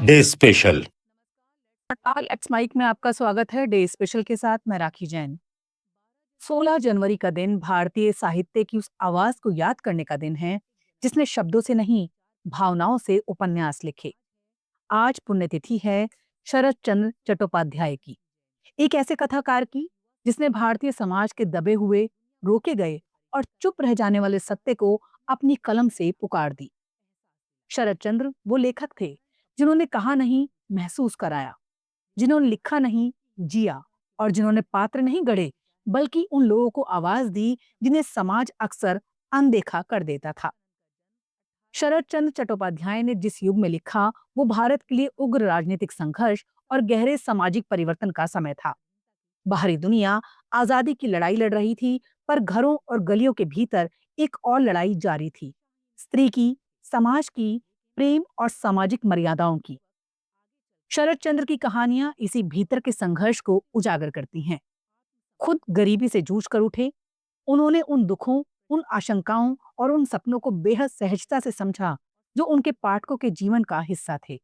Day special. नमस्कार, x mic में आपका स्वागत है। डे स्पेशल के साथ मैं राखी जैन। 16 जनवरी का दिन भारतीय साहित्य की उस आवाज को याद करने का दिन है जिसने शब्दों से नहीं, भावनाओं से उपन्यास लिखे। आज पुण्यतिथि है शरत चंद्र चट्टोपाध्याय की, एक ऐसे कथाकार की जिसने भारतीय समाज के दबे हुए, रोके गए और चुप रह जाने वाले सत्य को अपनी कलम से पुकार दी। शरत चंद्र वो लेखक थे जिन्होंने कहा नहीं, महसूस कराया, जिन्होंने लिखा नहीं, जिया, और जिन्होंने पात्र नहीं गढ़े बल्कि उन लोगों को आवाज दी जिन्हें समाज अक्सर अनदेखा कर देता था। शरत चंद्र चट्टोपाध्याय ने जिस युग में लिखा वो भारत के लिए उग्र राजनीतिक संघर्ष और गहरे सामाजिक परिवर्तन का समय था। बाहरी दुनिया आजादी की लड़ाई लड़ रही थी, पर घरों और गलियों के भीतर एक और लड़ाई जारी थी, स्त्री की, समाज की, प्रेम और सामाजिक मर्यादाओं की। शरत चंद्र की कहानियां इसी भीतर के संघर्ष को उजागर करती हैं। खुद गरीबी से जूझ कर उठे, उन्होंने उन दुखों, उन आशंकाओं और उन सपनों को बेहद सहजता से समझा जो उनके पाठकों के जीवन का हिस्सा थे।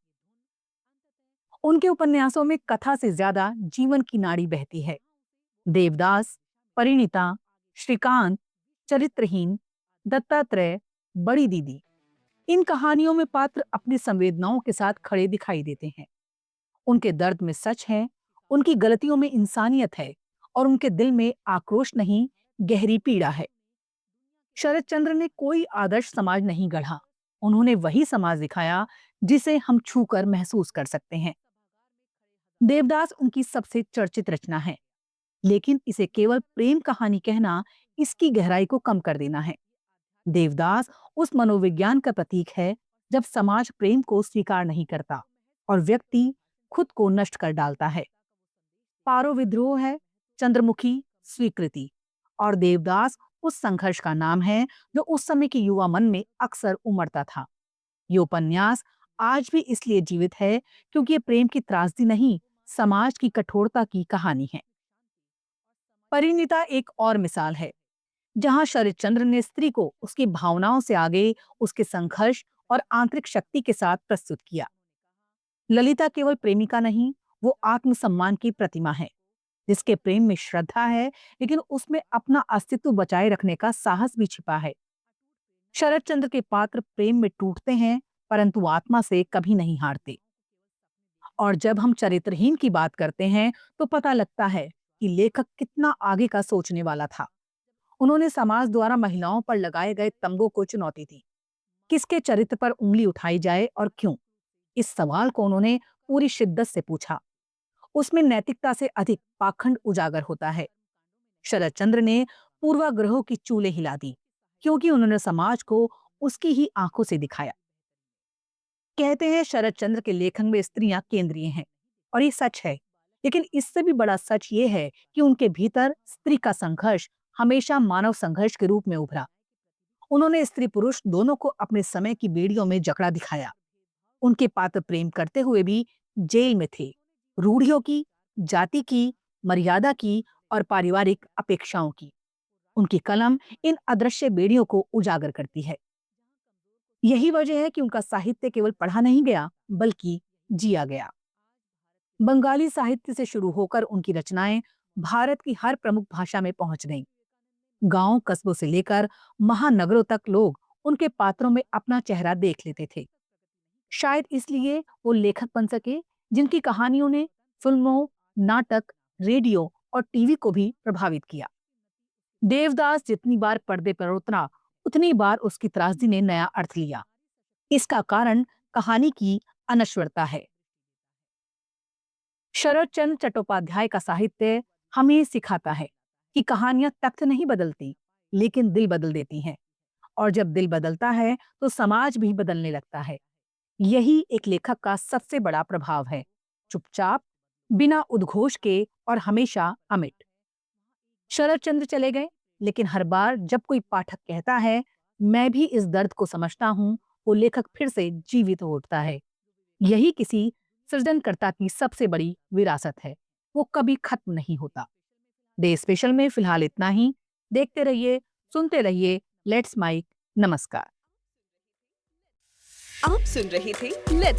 उनके उपन्यासों में कथा से ज्यादा जीवन की नाड़ी बहती है। देवदास, परिणीता, श्रीकांत, चरित्रहीन, दत्तात्रेय, बड़ी दीदी, इन कहानियों में पात्र अपनी संवेदनाओं के साथ खड़े दिखाई देते हैं। उनके दर्द में सच है, उनकी गलतियों में इंसानियत है और उनके दिल में आक्रोश नहीं, गहरी पीड़ा है। शरत चंद्र ने कोई आदर्श समाज नहीं गढ़ा, उन्होंने वही समाज दिखाया जिसे हम छूकर महसूस कर सकते हैं। देवदास उनकी सबसे चर्चित रचना है, लेकिन इसे केवल प्रेम कहानी कहना इसकी गहराई को कम कर देना है। देवदास उस मनोविज्ञान का प्रतीक है जब समाज प्रेम को स्वीकार नहीं करता और व्यक्ति खुद को नष्ट कर डालता है। पारो विद्रोह है, चंद्रमुखी स्वीकृति, और देवदास उस संघर्ष का नाम है जो उस समय के युवा मन में अक्सर उमड़ता था। ये उपन्यास आज भी इसलिए जीवित है क्योंकि ये प्रेम की त्रासदी नहीं, समाज की कठोरता की कहानी है। परिणीता एक और मिसाल है, जहां शरत चंद्र ने स्त्री को उसकी भावनाओं से आगे उसके संघर्ष और आंतरिक शक्ति के साथ प्रस्तुत किया। ललिता केवल प्रेमिका नहीं, वो आत्मसम्मान की प्रतिमा है, जिसके प्रेम में श्रद्धा है, लेकिन उसमें अपना अस्तित्व बचाए रखने का साहस भी छिपा है। शरत चंद्र के पात्र प्रेम में टूटते हैं, परंतु आत्मा से कभी नहीं हारते। और जब हम चरित्रहीन की बात करते हैं, तो पता लगता है कि लेखक कितना आगे का सोचने वाला था। उन्होंने समाज द्वारा महिलाओं पर लगाए गए तंबों को चुनौती दी। किसके चरित्र पर उंगली उठाई जाए और क्यों? इस सवाल को उन्होंने पूरी शिद्दत से पूछा। उसमें नैतिकता से अधिक पाखंड उजागर होता है। शरत चंद्र ने पूर्वाग्रहों की चूलें हिला दी, क्योंकि उन्होंने समाज को उसकी ही आंखों से दिखाया। कहते हैं शरत चंद्र के लेखन में स्त्रियां केंद्रीय हैं, और ये सच है, लेकिन इससे भी बड़ा सच ये है कि उनके भीतर स्त्री का संघर्ष हमेशा मानव संघर्ष के रूप में उभरा। उन्होंने स्त्री पुरुष दोनों को अपने समय की बेड़ियों में जकड़ा दिखाया। उनके पात्र प्रेम करते हुए भी जेल में थे, रूढ़ियों की, जाति की, मर्यादा की और पारिवारिक अपेक्षाओं की। उनकी कलम इन अदृश्य बेड़ियों को उजागर करती है। यही वजह है कि उनका साहित्य केवल पढ़ा नहीं गया, बल्कि जिया गया। बंगाली साहित्य से शुरू होकर उनकी रचनाएं भारत की हर प्रमुख भाषा में पहुंच गईं। गांव कस्बों से लेकर महानगरों तक लोग उनके पात्रों में अपना चेहरा देख लेते थे। शायद इसलिए वो लेखक बन सके जिनकी कहानियों ने फिल्मों, नाटक, रेडियो और टीवी को भी प्रभावित किया। देवदास जितनी बार पर्दे पर उतरा, उतनी बार उसकी त्रासदी ने नया अर्थ लिया। इसका कारण कहानी की अनश्वरता है। शरत चंद्र चट्टोपाध्याय का साहित्य हमें सिखाता है कि कहानियां तख्त नहीं बदलती, लेकिन दिल बदल देती हैं, और जब दिल बदलता है तो समाज भी बदलने लगता है। यही एक लेखक का सबसे बड़ा प्रभाव है, चुपचाप, बिना उद्घोष के और हमेशा अमिट। शरत चंद्र चले गए, लेकिन हर बार जब कोई पाठक कहता है मैं भी इस दर्द को समझता हूं, वो लेखक फिर से जीवित हो उठता है। यही किसी सृजनकर्ता की सबसे बड़ी विरासत है, वो कभी खत्म नहीं होता। डे स्पेशल में फिलहाल इतना ही। देखते रहिए, सुनते रहिए लेट्स माइक। नमस्कार। आप सुन रहे थे लेट्स